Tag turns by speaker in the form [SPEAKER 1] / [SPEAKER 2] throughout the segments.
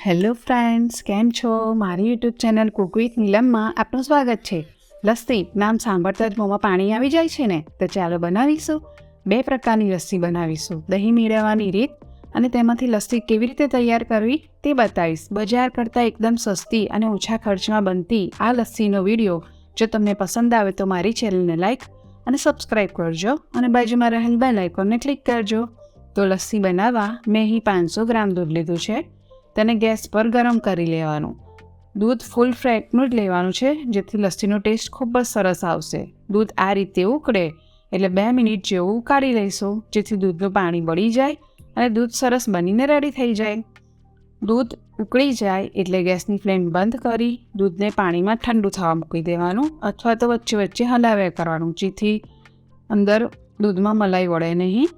[SPEAKER 1] Hello friends, કેમ છો? મારી યુટ્યુબ ચેનલ કુક વિથ નીલમમાં આપનું સ્વાગત છે. લસ્સી નામ સાંભળતા જ મોંમાં પાણી આવી જાય છે ને? તો ચાલો બનાવીશું. 2 પ્રકારની લસ્સી બનાવીશું. દહીં મેળવવાની રીત અને તેમાંથી લસ્સી કેવી રીતે તૈયાર કરવી તે બતાવીશ. બજાર કરતાં એકદમ સસ્તી અને ઓછા ખર્ચમાં બનતી આ લસ્સીનો વિડીયો જો તમને પસંદ આવે તો મારી ચેનલને લાઈક અને સબસ્ક્રાઈબ કરજો અને બાજુમાં રહેલ બેલ આઇકોનને ક્લિક કરજો. તો લસ્સી બનાવવા મેં અહીં 500 ગ્રામ દૂધ લીધું છે. તેને ગેસ પર ગરમ કરી લેવાનું. દૂધ ફૂલ ફેટનું જ લેવાનું છે, જેથી લસ્સીનો ટેસ્ટ ખૂબ જ સરસ આવશે. દૂધ આ રીતે ઉકળે એટલે 2 મિનિટ જેવું કાઢી લઈશું, જેથી દૂધનું પાણી બળી જાય અને દૂધ સરસ બનીને રેડી થઈ જાય. દૂધ ઉકળી જાય એટલે ગેસની ફ્લેમ બંધ કરી દૂધને પાણીમાં ઠંડુ થવા મૂકી દેવાનું, અથવા તો વચ્ચે વચ્ચે હલાવ્યા કરવાનું, જેથી અંદર દૂધમાં મલાઈ વળે નહીં.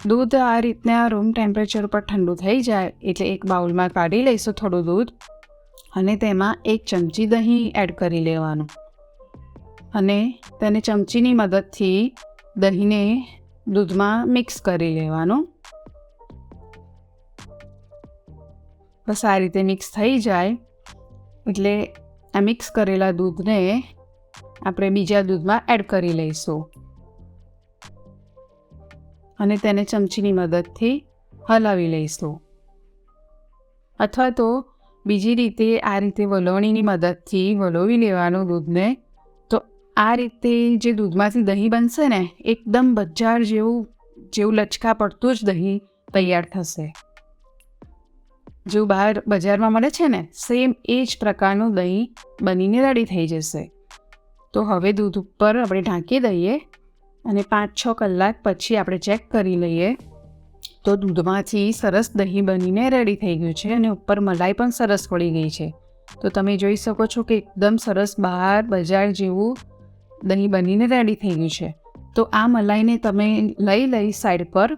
[SPEAKER 1] દૂધ આ રીતના રૂમ ટેમ્પરેચર પર ઠંડુ થઈ જાય એટલે એક બાઉલમાં કાઢી લઈશું થોડું દૂધ અને તેમાં 1 ચમચી દહીં એડ કરી લેવાનું અને તેને ચમચીની મદદથી દહીંને દૂધમાં મિક્સ કરી લેવાનું. બસ આ રીતે મિક્સ થઈ જાય એટલે આ મિક્સ કરેલા દૂધને આપણે બીજા દૂધમાં એડ કરી લઈશું અને તેને ચમચીની મદદથી હલાવી લઈશું. અથવા તો બીજી રીતે આ રીતે વલોણીની મદદથી વલોવી લેવાનું દૂધને. તો આ રીતે જે દૂધમાંથી દહીં બનશે ને, એકદમ બજાર જેવું લચકા પડતું જ દહીં તૈયાર થશે. જેવું બહાર બજારમાં મળે છે ને, સેમ એ જ પ્રકારનું દહીં બનીને રેડી થઈ જશે. તો હવે દૂધ ઉપર આપણે ઢાંકી દઈએ અને 5-6 કલાક પછી આપણે ચેક કરી લઈએ તો દૂધમાંથી સરસ દહીં બનીને રેડી થઈ ગયું છે અને ઉપર મલાઈ પણ સરસ વળી ગઈ છે. તો તમે જોઈ શકો છો કે એકદમ સરસ બહાર બજાર જેવું દહીં બનીને રેડી થઈ ગયું છે. તો આ મલાઈને તમે લઈ સાઈડ પર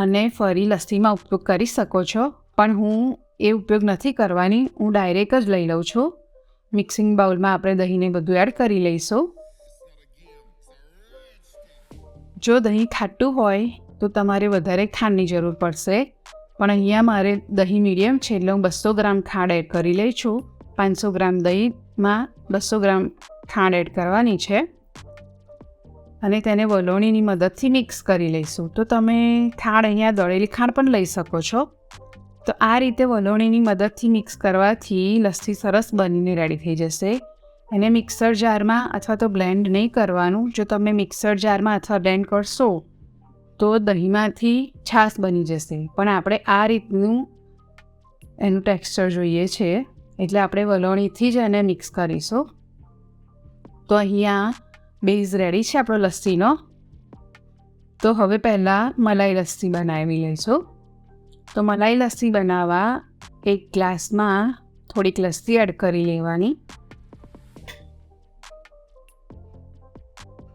[SPEAKER 1] અને ફરી લસ્સીમાં ઉપયોગ કરી શકો છો, પણ હું એ ઉપયોગ નથી કરવાની. હું ડાયરેક્ટ જ લઈ લઉં છું. મિક્સિંગ બાઉલમાં આપણે દહીંને બધું એડ કરી લઈશું. જો દહીં ખાટું હોય તો તમારે વધારે ખાંડની જરૂર પડશે, પણ અહીંયા મારે દહીં મીડિયમ છે એટલે હું 200 ગ્રામ ખાંડ એડ કરી લઈ છું. 500 ગ્રામ દહીંમાં 200 ગ્રામ ખાંડ એડ કરવાની છે અને તેને વલોણીની મદદથી મિક્સ કરી લઈશું. તો તમે ખાંડ અહીંયા દળેલી ખાંડ પણ લઈ શકો છો. તો આ રીતે વલોણીની મદદથી મિક્સ કરવાથી લસ્સી સરસ બનીને રેડી થઈ જશે. એને મિક્સર જારમાં અથવા તો બ્લેન્ડ નહીં કરવાનું. જો તમે મિક્સર જારમાં અથવા બ્લેન્ડ કરશો તો દહીંમાંથી છાશ બની જશે, પણ આપણે આ રીતનું એનું ટેક્સચર જોઈએ છે એટલે આપણે વલોણીથી જ એને મિક્સ કરીશું. તો અહીંયા બેઝ રેડી છે આપણો લસ્સીનો. તો હવે પહેલાં મલાઈ લસ્સી બનાવી લઈશું. તો મલાઈ લસ્સી બનાવવા એક ગ્લાસમાં થોડીક લસ્સી એડ કરી લેવાની.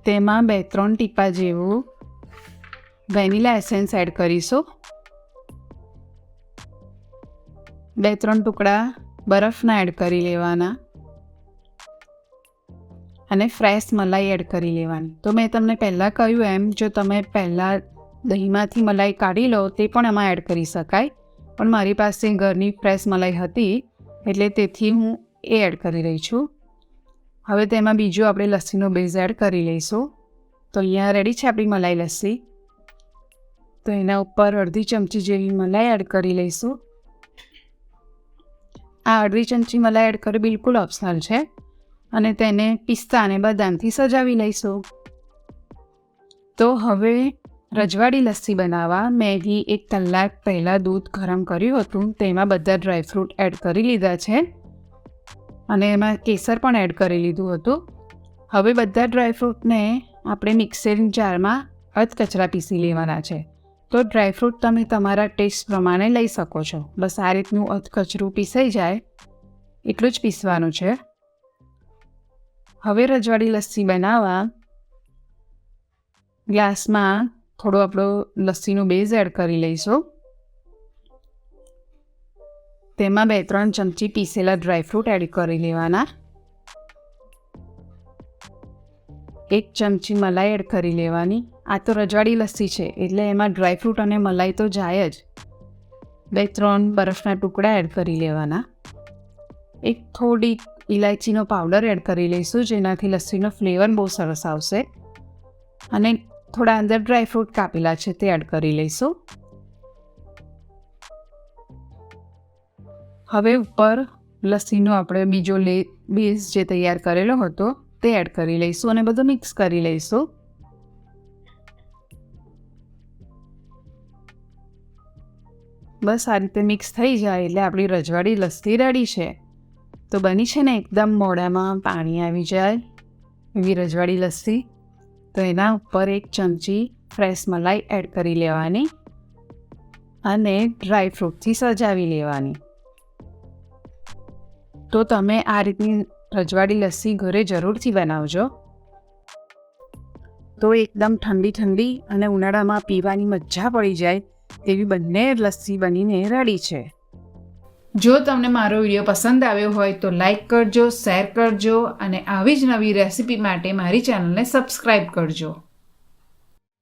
[SPEAKER 1] તેમાં 2-3 ટીપા જેવું વેનીલા એસેન્સ એડ કરીશું. 2-3 ટુકડા બરફના એડ કરી લેવાના અને ફ્રેશ મલાઈ એડ કરી લેવાની. તો મેં તમને પહેલાં કહ્યું એમ, જો તમે પહેલાં દહીંમાંથી મલાઈ કાઢી લો તે પણ એમાં એડ કરી શકાય, પણ મારી પાસે ઘરની ફ્રેશ મલાઈ હતી એટલે તેથી હું એ એડ કરી રહી છું. હવે તેમાં બીજું આપણે લસ્સીનો બેઝ એડ કરી લઈશું. તો અહીંયા રેડી છે આપણી મલાઈ લસ્સી. તો એના ઉપર 1/2 ચમચી જેવી મલાઈ એડ કરી લઈશું. આ 1/2 ચમચી મલાઈ એડ કરી બિલકુલ ઓપ્શનલ છે અને તેને પિસ્તા અને બદામથી સજાવી લઈશું. તો હવે રજવાડી લસ્સી બનાવવા મેં અહીં 1 કલાક પહેલાં દૂધ ગરમ કર્યું હતું. તેમાં બધા ડ્રાયફ્રૂટ એડ કરી લીધા છે અને એમાં કેસર પણ એડ કરી લીધું હતું. હવે બધા ડ્રાયફ્રૂટને આપણે મિક્સર જારમાં અધકચરા પીસી લેવાના છે. તો ડ્રાયફ્રૂટ તમે તમારા ટેસ્ટ પ્રમાણે લઈ શકો છો. બસ આ રીતનું અધકચરું પીસાઈ જાય એટલું જ પીસવાનું છે. હવે રજવાડી લસ્સી બનાવવા ગ્લાસમાં થોડો આપણો લસ્સીનો બેઝ એડ કરી લઈશું. તેમાં 2-3 ચમચી પીસેલા ડ્રાયફ્રૂટ એડ કરી લેવાના. 1 ચમચી મલાઈ એડ કરી લેવાની. આ તો રજવાડી લસ્સી છે એટલે એમાં ડ્રાયફ્રૂટ અને મલાઈ તો જાય જ. 2-3 બરફના ટુકડા એડ કરી લેવાના. એક થોડી ઇલાયચીનો પાવડર એડ કરી લઈશું, જેનાથી લસ્સીનો ફ્લેવર બહુ સરસ આવશે. અને થોડા અંદર ડ્રાયફ્રૂટ કાપેલા છે તે એડ કરી લઈશું. હવે ઉપર લસ્સીનો આપણે બીજો બેઝ જે તૈયાર કરેલો હતો તે એડ કરી લઈશું અને બધું મિક્સ કરી લઈશું. બસ આ રીતે મિક્સ થઈ જાય એટલે આપણી રજવાડી લસ્સી રેડી છે. તો બની છે ને એકદમ મોઢામાં પાણી આવી જાય એવી રજવાડી લસ્સી. તો એના ઉપર 1 ચમચી ફ્રેશ મલાઈ એડ કરી લેવાની અને ડ્રાયફ્રૂટથી સજાવી લેવાની. તો તમે આ રીતની રજવાડી લસ્સી ઘરે જરૂરથી બનાવજો. તો એકદમ ઠંડી ઠંડી અને ઉનાળામાં પીવાની મજા પડી જાય તેવી બંને લસ્સી બનીને રેડી છે. જો તમને મારો વિડીયો પસંદ આવ્યો હોય તો લાઈક કરજો, શેર કરજો અને આવી જ નવી રેસિપી માટે મારી ચેનલને સબસ્ક્રાઈબ કરજો.